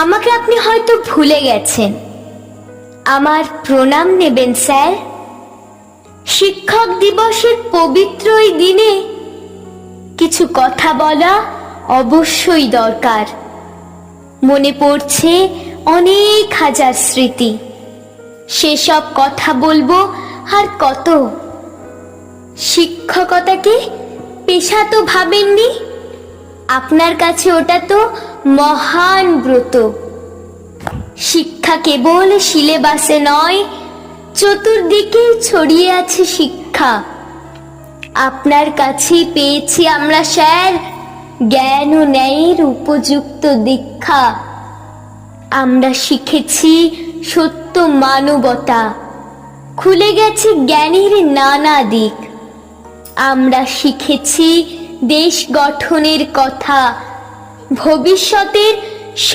আমাকে আপনি হয়তো ভুলে গেছেন, আমার প্রণাম নেবেন স্যার। শিক্ষক দিবসের পবিত্র এই দিনে কিছু কথা বলা অবশ্যই দরকার। মনে পড়ছে অনেক হাজার স্মৃতি, সেসব কথা বলবো আর কত। শিক্ষকতাকে পেশা তো ভাবেননি, আপনার কাছে ওটা তো মহান ব্রত। শিক্ষা কেবল সিলেবাসে নয়, চতুর্দিকে ছড়িয়ে আছে শিক্ষা। আপনার কাছে পেয়েছি আমরা স্যার জ্ঞান ও ন্যায়ের উপযুক্ত দীক্ষা। আমরা শিখেছি সত্য মানবতা, খুলে গেছে জ্ঞানের নানা দিক। আমরা শিখেছি দেশ গঠনের কথা, ভবিষ্যতের